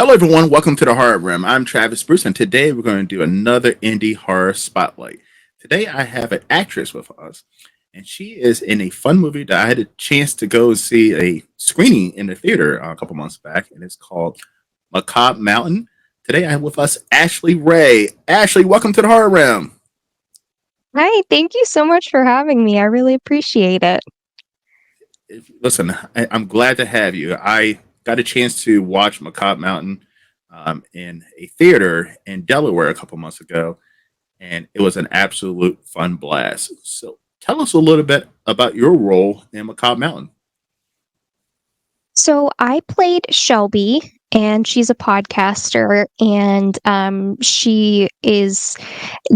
Hello, everyone. Welcome to the Horror Room. I'm Travis Bruce, and today we're going to do another indie horror spotlight. Today, I have an actress with us, and she is in a fun movie that I had a chance to go and see a screening in the theater a couple months back, and it's called Macabre Mountain. Today, I have with us Ashley Ray. Ashley, welcome to the Horror Room. Hi, thank you so much for having me. I really appreciate it. Listen, I'm glad to have you. I got a chance to watch Macabre Mountain in a theater in Delaware a couple months ago, and it was an absolute fun blast. So, tell us a little bit about your role in Macabre Mountain. So I played Shelby, and she's a podcaster, and she is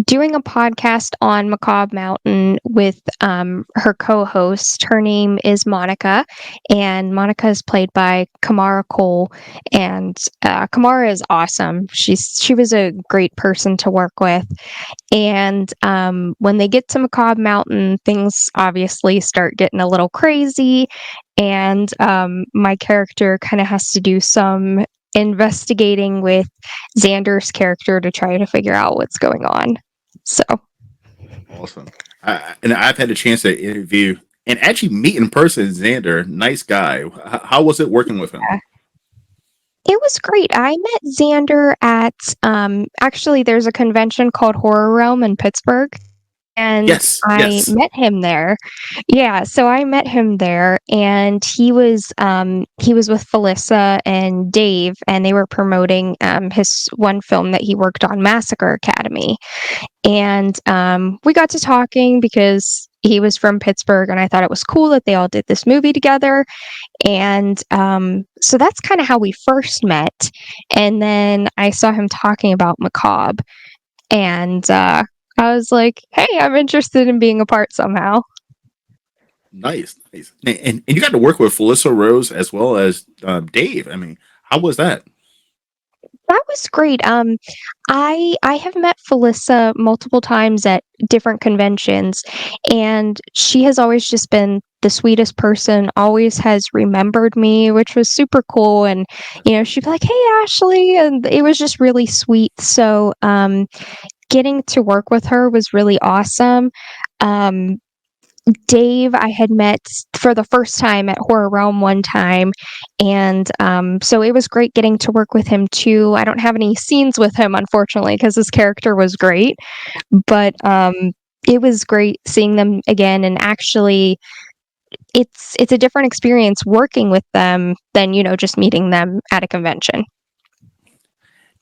doing a podcast on Macabre Mountain with her co-host. Her name is Monica, and Monica is played by Kamara Cole, and Kamara is awesome. She was a great person to work with, and when they get to Macabre Mountain, things obviously start getting a little crazy. And my character kind of has to do some investigating with Xander's character to try to figure out what's going on. So, Awesome. And I've had a chance to interview and actually meet in person Xander. Nice guy. How was it working with him? yeah. It was great. I met Xander at actually there's a convention called Horror Realm in Pittsburgh, and Yes, I yes. met him there. Yeah, so I met him there, and he was with Felissa and Dave, and they were promoting his one film that he worked on, Massacre Academy. And we got to talking because he was from Pittsburgh, and I thought it was cool that they all did this movie together. And so that's kind of how we first met. And then I saw him talking about Macabre, and I was like, "Hey, I'm interested in being a part somehow." Nice, nice. And you got to work with Felissa Rose as well as Dave. I mean, how was that? That was great. I have met Felissa multiple times at different conventions, and she has always just been the sweetest person. Always has remembered me, which was super cool. And she'd be like, "Hey, Ashley," and it was just really sweet. So, getting to work with her was really awesome. Um, Dave, I had met for the first time at Horror Realm one time, and so it was great getting to work with him too. I don't have any scenes with him, unfortunately, because his character was great, but it was great seeing them again. And actually, it's a different experience working with them than just meeting them at a convention.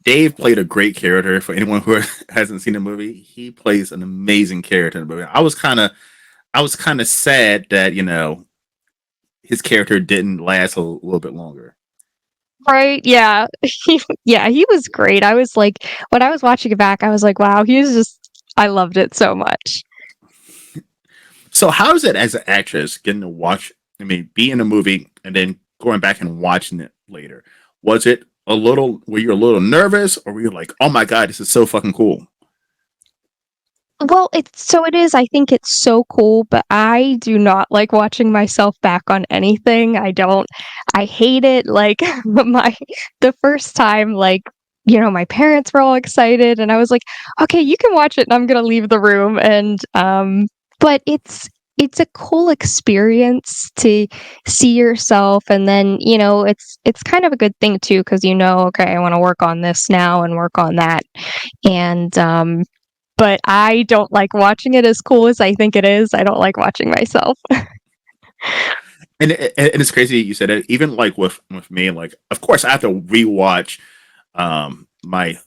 Dave played a great character. For anyone who hasn't seen the movie, he plays an amazing character in the movie. I was kind of sad that his character didn't last a little bit longer. Right? Yeah. Yeah, he was great. I was like, when I was watching it back, I was like, wow, I loved it so much. So how is it as an actress getting to watch? I mean, be in a movie and then going back and watching it later. Was it a little? Were you a little nervous, or were you like, "Oh my god, this is so fucking cool"? Well, it is. I think it's so cool, but I do not like watching myself back on anything. I don't. I hate it. Like my the first time, like my parents were all excited, and I was like, "Okay, you can watch it," and I'm gonna leave the room. And but it's a cool experience to see yourself, and then it's kind of a good thing too, because okay, I want to work on this now and work on that, and but I don't like watching it as cool as I think it is. I don't like watching myself. And it's crazy you said it. Even like with me, like of course I have to rewatch my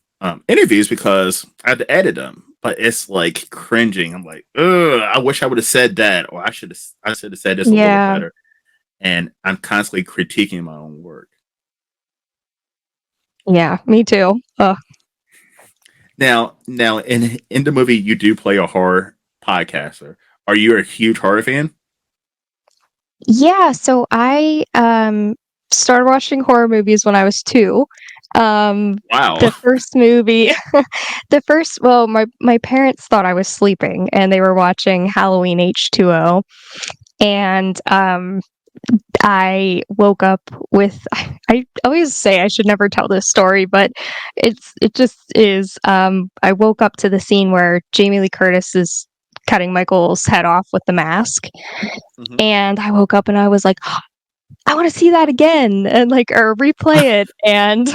interviews because I had to edit them. But it's like cringing. I'm like, ugh, I wish I would have said that, or I should have said this a little Yeah. better. And I'm constantly critiquing my own work. Yeah, me too. Ugh. Now, in the movie, you do play a horror podcaster. Are you a huge horror fan? Yeah, so I started watching horror movies when I was 2. Wow. The first movie my parents thought I was sleeping, and they were watching Halloween H2O. And I woke up with I always say I should never tell this story, but it just is. I woke up to the scene where Jamie Lee Curtis is cutting Michael's head off with the mask, Hmm. and I woke up and I was like, I want to see that again and like or replay it. And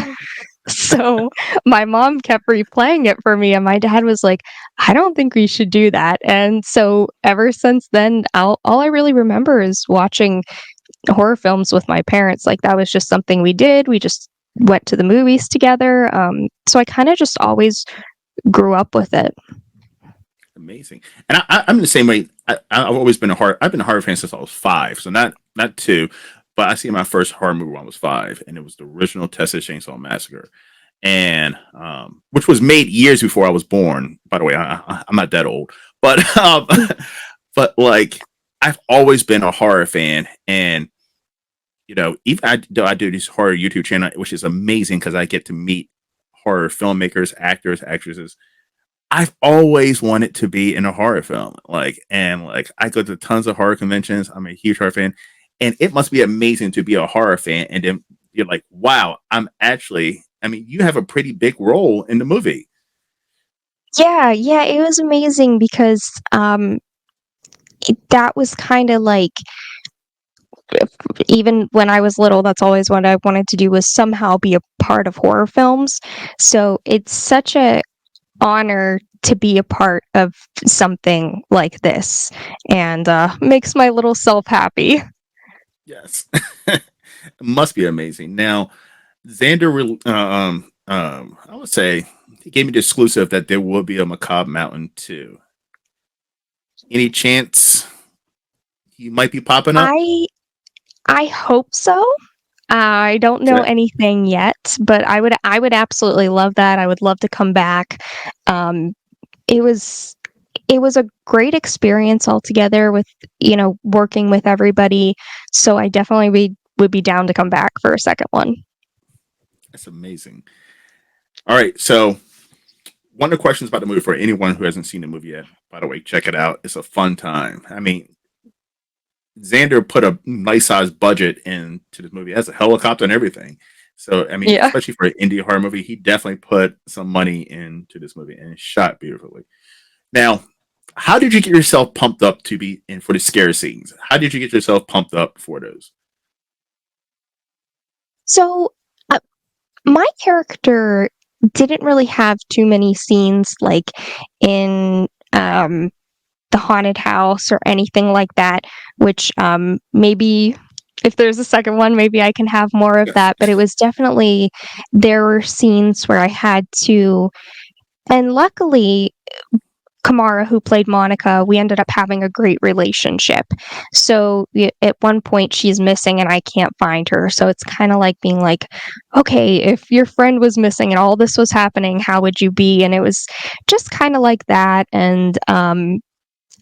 so my mom kept replaying it for me, and my dad was like, I don't think we should do that. And so ever since then, all I really remember is watching horror films with my parents. Like that was just something we did. We just went to the movies together. So I kind of just always grew up with it. Amazing. And I'm the same way. I've always been I've been a horror fan since I was 5, so not 2, but I see my first horror movie when I was 5, and it was the original Texas Chainsaw Massacre, and which was made years before I was born. By the way, I'm not that old, but but like I've always been a horror fan, and even I do this horror YouTube channel, which is amazing because I get to meet horror filmmakers, actors, actresses. I've always wanted to be in a horror film. And I go to tons of horror conventions. I'm a huge horror fan. And it must be amazing to be a horror fan. And then you're like, wow, you have a pretty big role in the movie. Yeah, yeah, it was amazing because that was kind of like even when I was little, that's always what I wanted to do was somehow be a part of horror films. So it's such a honor to be a part of something like this and makes my little self happy. Yes. It must be amazing. Now, Xander, I would say he gave me the exclusive that there will be a Macabre Mountain too. Any chance he might be popping up? I I hope so. I don't know Okay. anything yet, but I would absolutely love that. I would love to come back. Um, it was it was a great experience altogether with working with everybody. So I definitely would be down to come back for a second one. That's amazing. All right. So, one of the questions about the movie for anyone who hasn't seen the movie yet, by the way, check it out. It's a fun time. I mean, Xander put a nice sized budget into this movie. It has a helicopter and everything. So, I mean, Yeah. especially for an indie horror movie, he definitely put some money into this movie and it's shot beautifully. Now, how did you get yourself pumped up to be in for the scare scenes? How did you get yourself pumped up for those? So uh, my character didn't really have too many scenes like in the haunted house or anything like that, which maybe if there's a second one, maybe I can have more of Yes. that. But it was definitely, there were scenes where I had to, and luckily, Kamara, who played Monica, we ended up having a great relationship. So at one point, she's missing and I can't find her. So it's kind of like being like, okay, if your friend was missing and all this was happening, how would you be? And it was just kind of like that. And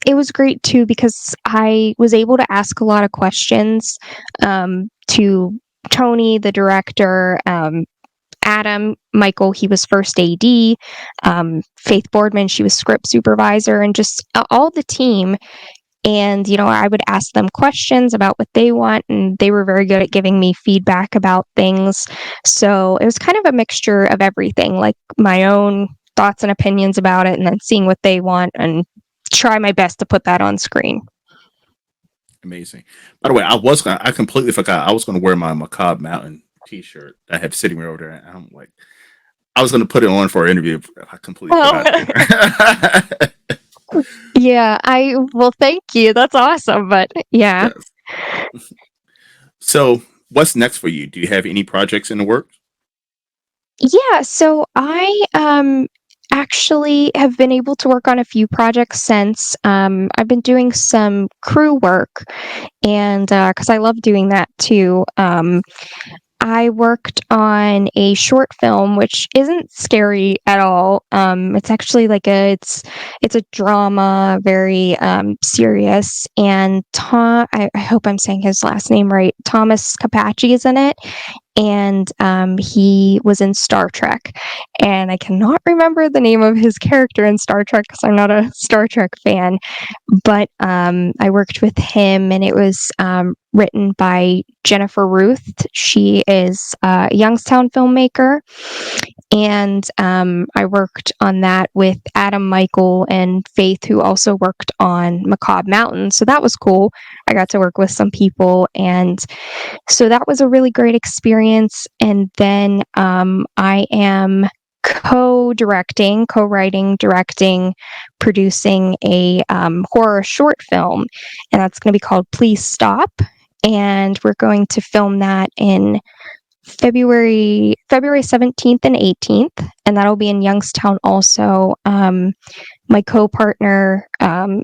it was great too because I was able to ask a lot of questions to Tony, the director, Adam, Michael, he was first AD, Faith Boardman, she was script supervisor, and just all the team. And, I would ask them questions about what they want, and they were very good at giving me feedback about things. So it was kind of a mixture of everything, like my own thoughts and opinions about it, and then seeing what they want and try my best to put that on screen. Amazing. By the way, I completely forgot. I was gonna wear my Macabre Mountain T-shirt that I have sitting right over there. And I'm like, I was gonna put it on for our interview. I completely Oh, forgot to. yeah. Well, thank you. That's awesome. But yeah. Yes. So, what's next for you? Do you have any projects in the works? Yeah, so I actually have been able to work on a few projects since I've been doing some crew work and because I love doing that too. I worked on a short film which isn't scary at all. It's actually like it's a drama, very serious, and I hope I'm saying his last name right. Thomas Capacci is in it, and he was in Star Trek. And I cannot remember the name of his character in Star Trek because I'm not a Star Trek fan. But I worked with him, and it was written by Jennifer Ruth. She is a Youngstown filmmaker, and I worked on that with Adam Michael and Faith, who also worked on Macabre Mountain. So that was cool. I got to work with some people, and so that was a really great experience. And then I am co-writing, directing, producing a horror short film, and that's going to be called Please Stop. And we're going to film that in February 17th and 18th, and that'll be in Youngstown also. My co-partner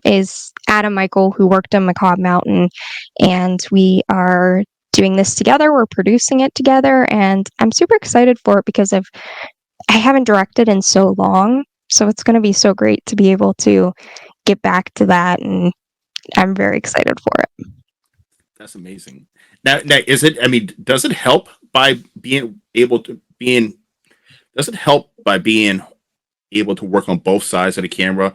is Adam Michael, who worked on Macabre Mountain, and we are doing this together. We're producing it together, and I'm super excited for it because I haven't directed in so long, so it's going to be so great to be able to get back to that, and I'm very excited for it. That's amazing. Now, is it? I mean, does it help by being able to being? Does it help by being able to work on both sides of the camera?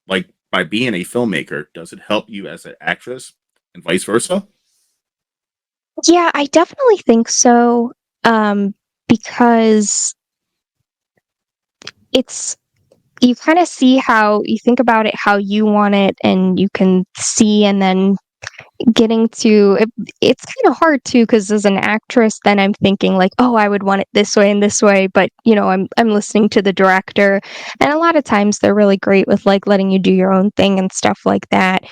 Like by being a filmmaker, does it help you as an actress, and vice versa? Yeah, I definitely think so. Because it's you kind of see how you think about it, how you want it, and you can see, and then getting to it, it's kind of hard too because as an actress then I'm thinking like, oh, I would want it this way and this way, but I'm listening to the director, and a lot of times they're really great with like letting you do your own thing and stuff like that.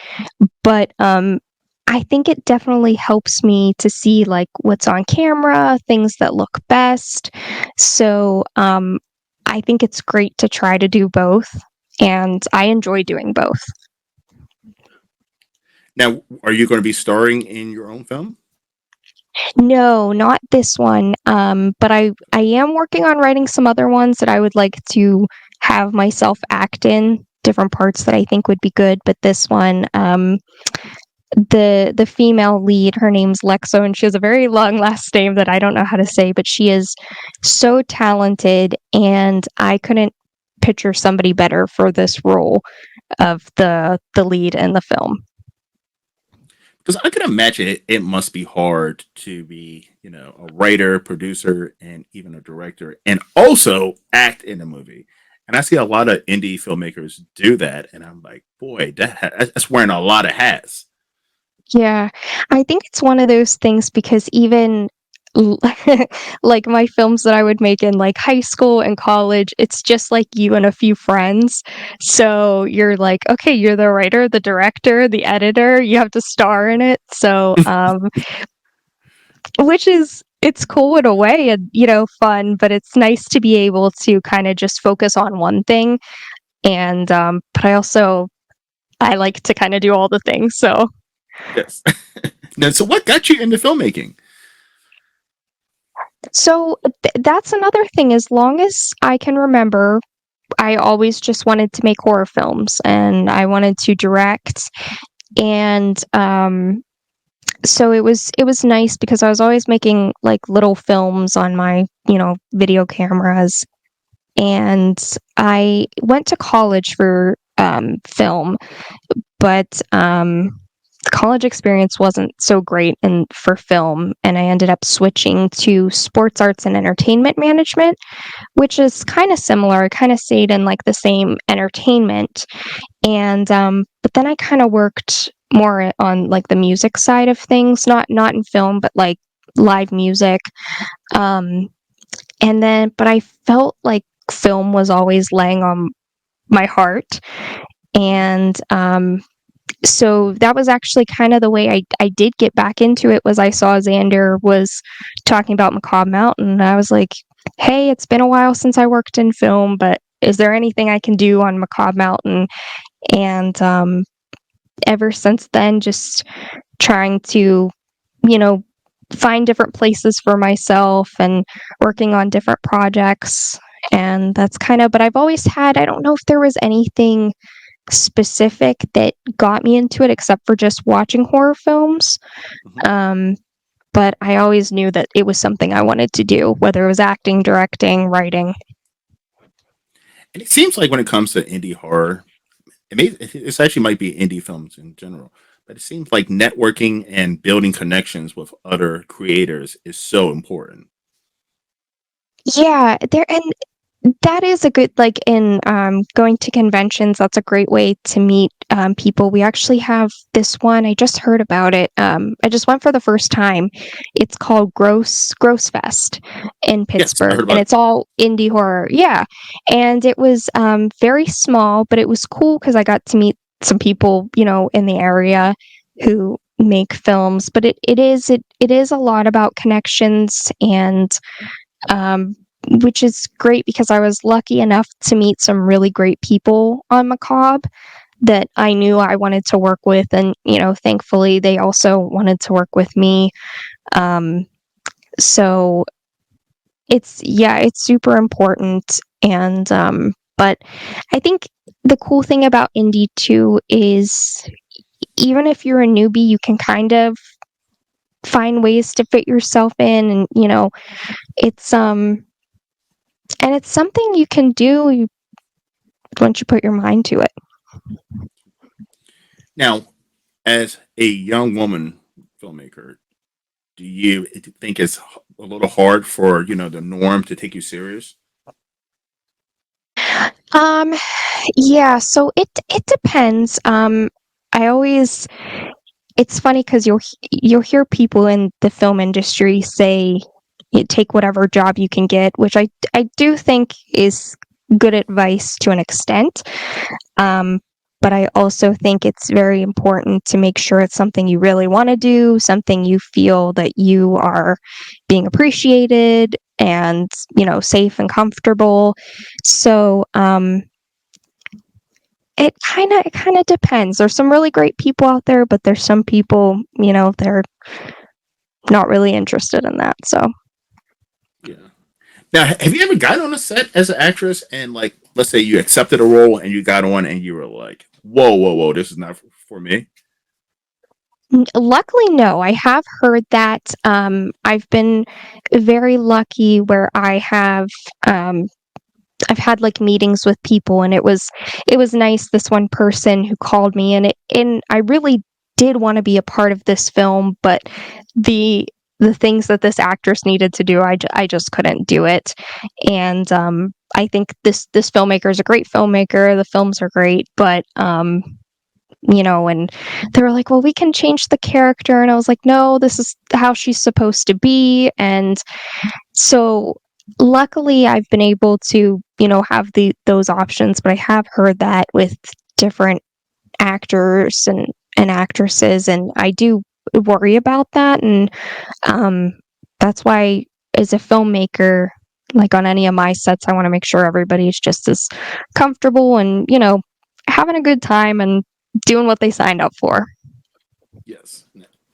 But I think it definitely helps me to see like what's on camera, things that look best. So I think it's great to try to do both, and I enjoy doing both. Now, are you going to be starring in your own film? No, not this one. But I am working on writing some other ones that I would like to have myself act in different parts that I think would be good. But this one, the female lead, her name's Lexo, and she has a very long last name that I don't know how to say, but she is so talented, and I couldn't picture somebody better for this role of the lead in the film. Because I can imagine it must be hard to be, a writer, producer, and even a director, and also act in a movie. And I see a lot of indie filmmakers do that, and I'm like, boy, that's wearing a lot of hats. Yeah, I think it's one of those things because even l- like my films that I would make in like high school and college, it's just like you and a few friends. So you're like, okay, you're the writer, the director, the editor, you have to star in it. So, which is it's cool in a way and fun, but it's nice to be able to kind of just focus on one thing. And but I like to kind of do all the things. So Yes. Now, so what got you into filmmaking? that's another thing. As long as I can remember, I always just wanted to make horror films and I wanted to direct. And so it was nice because I was always making like little films on my, video cameras. And I went to college for film, but the college experience wasn't so great for film, and I ended up switching to sports arts and entertainment management, which is kind of similar. I kind of stayed in like the same entertainment, and but then I kind of worked more on like the music side of things, not in film, but like live music. Um, and then, but I felt like film was always laying on my heart, and so that was actually kind of the way I did get back into it. Was I saw Xander was talking about Macabre Mountain, and I was like, hey, it's been a while since I worked in film, but is there anything I can do on Macabre Mountain? And ever since then, just trying to, you know, find different places for myself and working on different projects. And that's kind of, but I've always had, I don't know if there was anything specific that got me into it except for just watching horror films. Mhm. Um, but I always knew that it was something I wanted to do, whether it was acting, directing, writing. And it seems like when it comes to indie horror, it's actually might be indie films in general, but it seems like networking and building connections with other creators is so important. Yeah, there and that is a good like in going to conventions, that's a great way to meet people. We actually have this one, I just heard about it. I just went for the first time. It's called Gross Fest in Yes, I Pittsburgh, heard and about it. it's all indie horror. Yeah. And it was very small, but it was cool because I got to meet some people, in the area who make films. But it is a lot about connections and um, which is great because I was lucky enough to meet some really great people on Macabre that I knew I wanted to work with, and thankfully they also wanted to work with me. Um, so it's super important, and but I think the cool thing about indie too is even if you're a newbie, you can kind of find ways to fit yourself in, and it's and it's something you can do once you put your mind to it. Now, as a young woman filmmaker, do you think it's a little hard for the norm to take you serious? Um, yeah, so it depends. I always it's funny because you'll hear people in the film industry say you take whatever job you can get, which I do think is good advice to an extent. Um, but I also think it's very important to make sure it's something you really want to do, something you feel that you are being appreciated and, safe and comfortable. So, it kind of depends. There's some really great people out there, but there's some people, they're not really interested in that. So, Yeah. Now, have you ever gotten on a set as an actress and, like, let's say you accepted a role and you got on and you were like, "Whoa, whoa, whoa, this is not for me." luckily, no. I have heard that. I've been very lucky where um, I've had like meetings with people, and it was nice. This one person who called me, and I really did want to be a part of this film, but the the things that this actress needed to do, I just couldn't do it. And I think this filmmaker is a great filmmaker. The films are great, but and they were like, well, we can change the character, and I was like, no, this is how she's supposed to be. And so luckily I've been able to, have those options, but I have heard that with different actors and actresses, and I do worry about that. And um that's why as a filmmaker, like on any of my sets, I want to make sure everybody's just as comfortable and, having a good time and doing what they signed up for. Yes.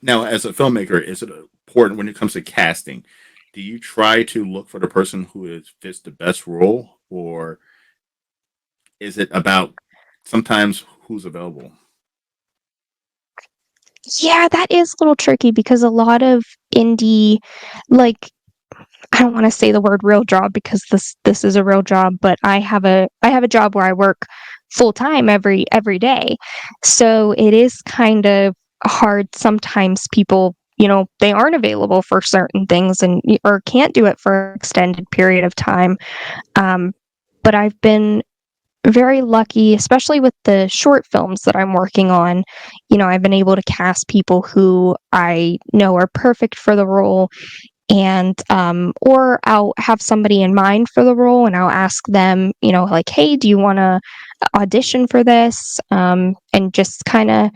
Now, as a filmmaker, is it important when it comes to casting? Do you try to look for the person who fits the best role, or is it about sometimes who's available? Yeah, that is a little tricky because a lot of indie, like, I don't want to say the word real job because this is a real job, but I have a job where I work full time every day. So it is kind of hard sometimes. People, they aren't available for certain things and or can't do it for an extended period of time. Um, but I've been very lucky, especially with the short films that I'm working on. I've been able to cast people who I know are perfect for the role, and or I'll have somebody in mind for the role and I'll ask them, like, hey, do you want to audition for this? And just kind of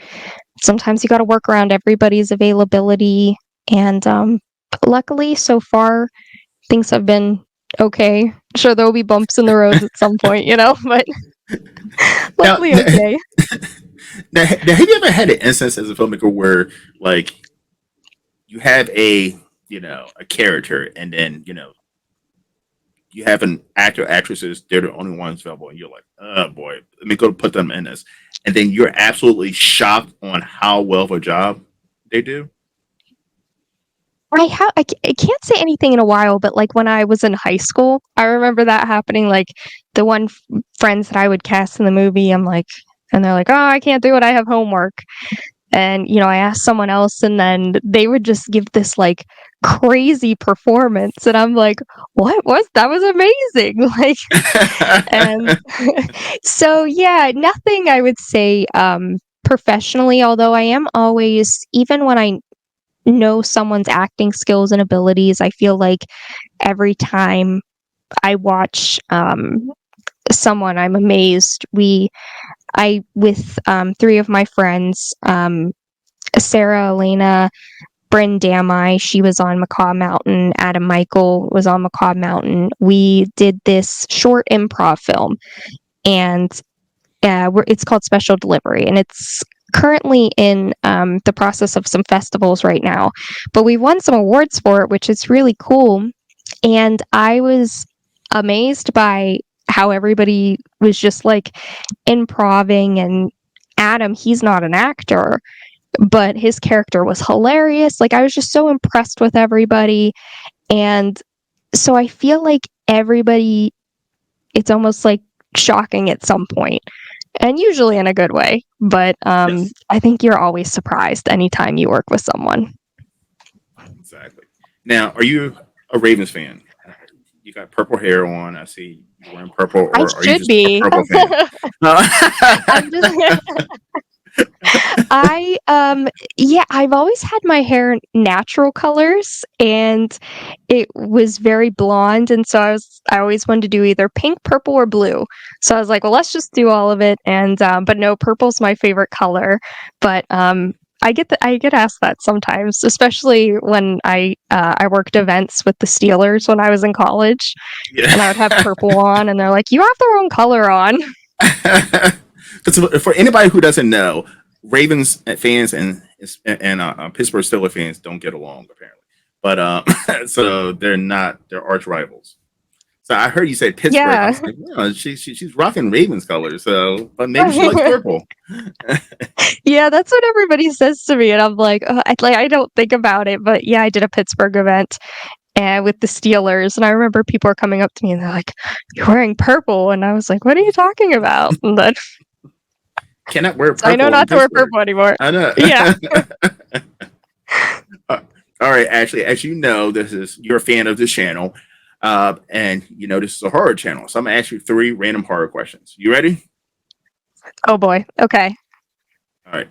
sometimes you got to work around everybody's availability. And luckily, so far, things have been okay. Sure, there will be bumps in the roads at some point, but Now, luckily okay. now, have you ever had an instance as a filmmaker where, like, you have a character, and then you have an actor actresses, they're the only ones available, and you're like, oh boy, let me go put them in this, and then you're absolutely shocked on how well of a job they do. I can't say anything in a while, but, like, when I was in high school, I remember that happening, like, the one friends that I would cast in the movie, I'm like and they're like, "Oh, I can't do it, I have homework." And, I asked someone else, and then they would just give this, like, crazy performance, and I'm like, "What was that was amazing." Like, and so, yeah, nothing I would say, professionally, although I am always even when I know someone's acting skills and abilities, I feel like every time I watch, someone, I'm amazed. I with, 3 of my friends, Sarah, Elena, Bryn Damai, she was on Macabre Mountain, Adam Michael was on Macabre Mountain. We did this short improv film, and it's called Special Delivery, and it's currently in the process of some festivals right now. But we won some awards for it, which is really cool. And I was amazed by how everybody was just like improving. And Adam, he's not an actor, but his character was hilarious. Like, I was just so impressed with everybody. And so I feel like everybody, it's almost like shocking at some point, and usually in a good way. But Yes, I think you're always surprised anytime you work with someone. exactly. Now, are you a Ravens fan? You got purple hair on. I see you wearing purple, I or are you should just a be. purple fan? I'm just I yeah, I've always had my hair natural colors, and it was very blonde, and so I always wanted to do either pink, purple, or blue. So I was like, well, let's just do all of it. And but no, purple's my favorite color. But I get asked that sometimes, especially when I worked events with the Steelers when I was in college, Yeah. and I would have purple on, and they're like, you have the wrong color on. Because for anybody who doesn't know, Ravens fans and Pittsburgh Steelers fans don't get along apparently, but so they're arch rivals. So I heard you say Pittsburgh. I Yeah. was like, well, she's rocking Ravens colors, so but maybe she likes purple. Yeah, that's what everybody says to me, and I'm like, I don't think about it, but yeah, I did a Pittsburgh event and with the Steelers, and I remember people are coming up to me and they're like, "You're wearing purple," and I was like, "What are you talking about?" And then Cannot wear so I know purple in not to wear Pittsburgh. purple anymore. I know. Yeah. Uh, All right, Ashley, as you know, this is you're a fan of this channel, and you know this is a horror channel. So I'm gonna ask you three random horror questions. You ready? Oh boy. Okay. All right.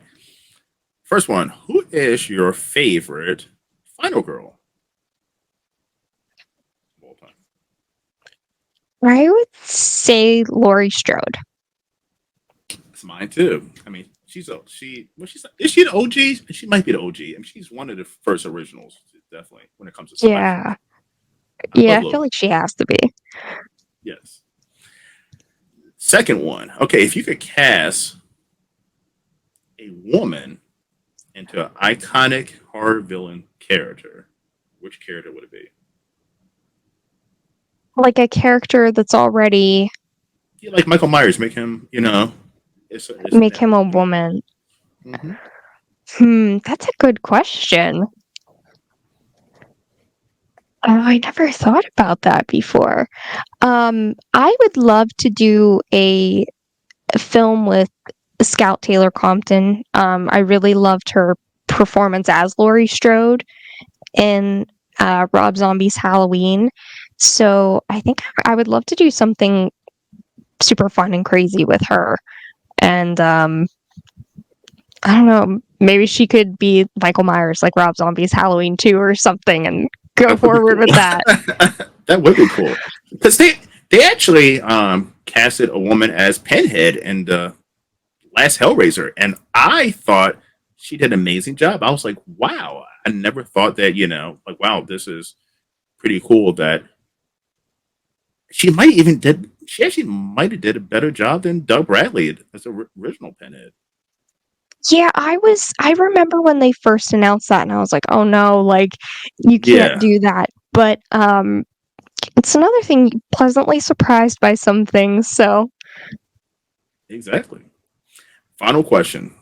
First one: who is your favorite Final Girl of all time? I would say Laurie Strode. It's mine too. I mean, she's is she the OG? She might be the OG. I mean, she's one of the first originals, definitely when it comes to Yeah. slashers. I Yeah, love I feel Logan. like she has to be. Yes. Second one. Okay, if you could cast a woman into an iconic horror villain character, which character would it be? Like a character that's already Yeah, like Michael Myers, make him, it's make him male. a woman. Mm-hmm. That's a good question. Oh, I never thought about that before. I would love to do a film with Scout Taylor Compton. I really loved her performance as Laurie Strode in Rob Zombie's Halloween. So I think I would love to do something super fun and crazy with her. And I don't know, maybe she could be Michael Myers, like Rob Zombie's Halloween 2 or something, and go That would be forward cool. with that. That would be cool because they actually casted a woman as Pinhead in the last Hellraiser, and I thought she did an amazing job. I was like, wow, I never thought that, like, wow, this is pretty cool that she actually might have did a better job than Doug Bradley as the original Pinhead. Yeah, I remember when they first announced that, and I was like, "Oh no, like, you can't Yeah, do that." But, it's another thing, pleasantly surprised by some things, so exactly. Final question.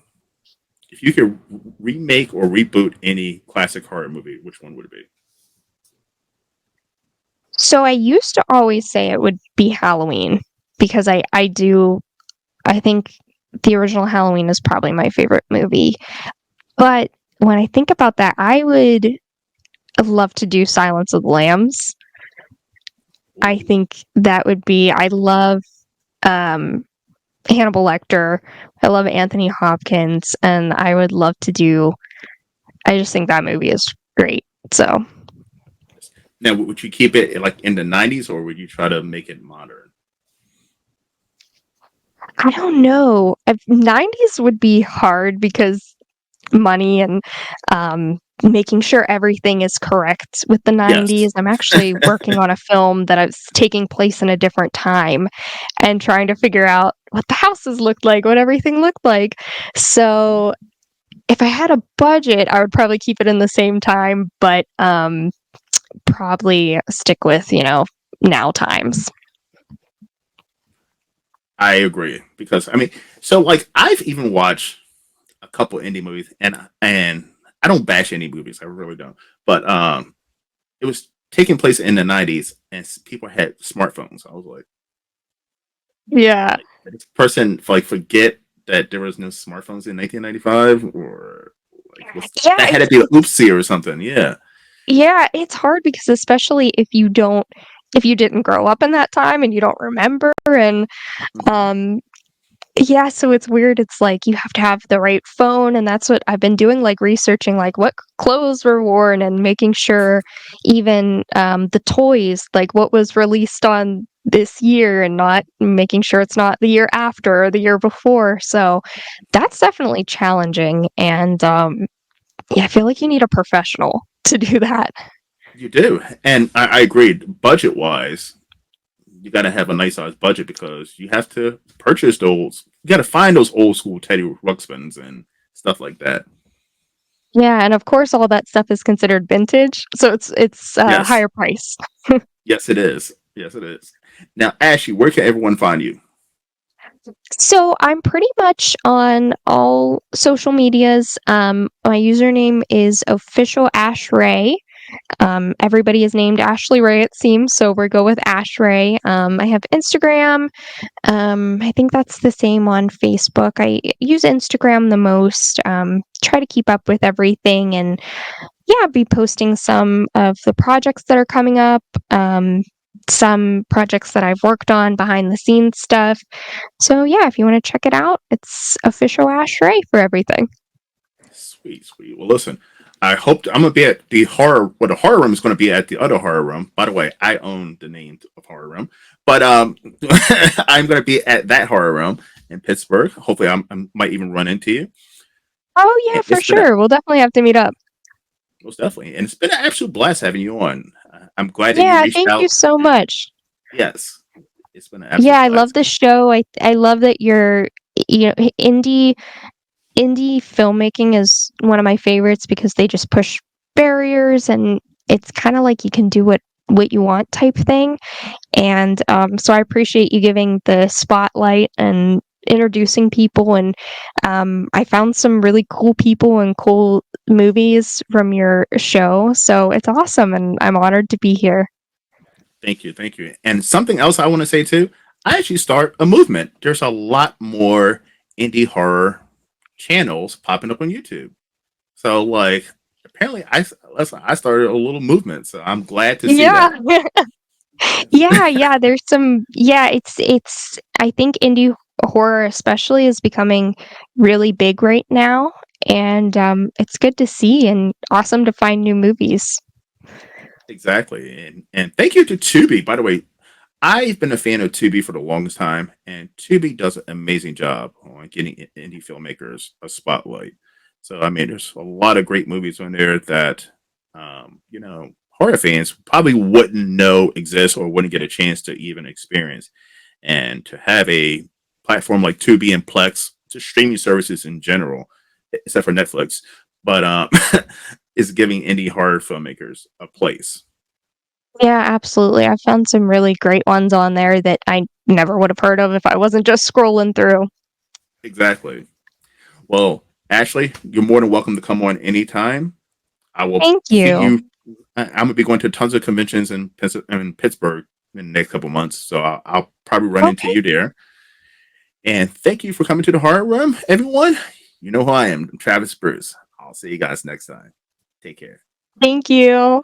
If you could remake or reboot any classic horror movie, which one would it be? So I used to always say it would be Halloween because I think the original Halloween is probably my favorite movie. But when I think about that, I would love to do Silence of the Lambs. I Ooh, think that would be I love um Hannibal Lecter. I love Anthony Hopkins and I would love to do I just think that movie is great. So, yes. Now, would you keep it like in the '90s, or would you try to make it modern? I don't know. 90s would be hard because money and making sure everything is correct with the Yes. 90s. I'm actually working on a film that is taking place in a different time and trying to figure out what the houses looked like, what everything looked like. So, if I had a budget, I would probably keep it in the same time, but probably stick with, now times. I agree because I mean, so like I've even watched a couple indie movies, and I don't bash any movies, I really don't. But it was taking place in the '90s, and people had smartphones. I was Yeah. like did this person like forget that there was no smartphones in 1995, or like was Yeah, that had to be an oopsie or something? Yeah. it's hard because especially if you didn't grow up in that time and you don't remember and Hmm. um yeah, so it's weird. It's like you have to have the right phone and that's what I've been doing like researching like what clothes were worn and making sure even the toys like what was released on this year and not making sure it's not the year after or the year before. So that's definitely challenging and yeah, I feel like you need a professional to do that. You do, and I agreed. Budget wise, you got to have a nice sized budget because you have to purchase those. You got to find those old school Teddy Ruxpins and stuff like that. Yeah, and of course all that stuff is considered vintage, so it's Yes, higher price. yes, it is. Yes, it is. Now, Ashley, where can everyone find you? So I'm pretty much on all social medias. My username is official Ash Ray. Everybody is named Ashley Ray, it seems, so we'll go with Ash Ray. I have Instagram. I think that's the same on Facebook. I use Instagram the most. Try to keep up with everything and yeah, be posting some of the projects that are coming up, some projects that I've worked on behind the scenes stuff. So yeah, if you want to check it out, it's official Ash Ray for everything. Sweet, sweet. Well, listen, I hope I'm gonna be at the horror. Well, the horror room is gonna be at the other horror room. By the way, I own the name of horror room, but I'm gonna be at that horror room in Pittsburgh. Hopefully, I might even run into you. Oh yeah, And for it's been a sure. We'll definitely have to meet up. most definitely, and it's been an absolute blast having you on. I'm glad that you Yeah, reached thank you out. so And much. yes, it's been an Yeah, absolute I love blast. the show. I love that you're indie filmmaking is one of my favorites because they just push barriers and it's kind of like you can do what you want type thing. And so I appreciate you giving the spotlight and introducing people. And I found some really cool people and cool movies from your show. So it's awesome. And I'm honored to be here. Thank you, thank you. And something else I want to say too. I actually start a movement. There's a lot more indie horror channels popping up on YouTube. So like apparently I started a little movement. So I'm glad to see Yeah. that. Yeah, there's some yeah, it's I think indie horror especially is becoming really big right now and it's good to see and awesome to find new movies. Exactly. And thank you to Tubi. By the way, I've been a fan of Tubi for the longest time, and Tubi does an amazing job on getting indie filmmakers a spotlight. So I mean, there's a lot of great movies on there that horror fans probably wouldn't know exist or wouldn't get a chance to even experience. And to have a platform like Tubi and Plex, just streaming services in general, except for Netflix, but is giving indie horror filmmakers a place. Yeah, absolutely. I found some really great ones on there that I never would have heard of if I wasn't just scrolling through. Exactly. Well, Ashley, you're more than welcome to come on anytime. I will Thank see you. you. I'm gonna be going to tons of conventions in Pittsburgh in the next couple months, so I'll probably run into Okay. you there. And thank you for coming to the Horror Room, everyone. You know who I am, I'm Travis Bruce. I'll see you guys next time. Take care. Thank you.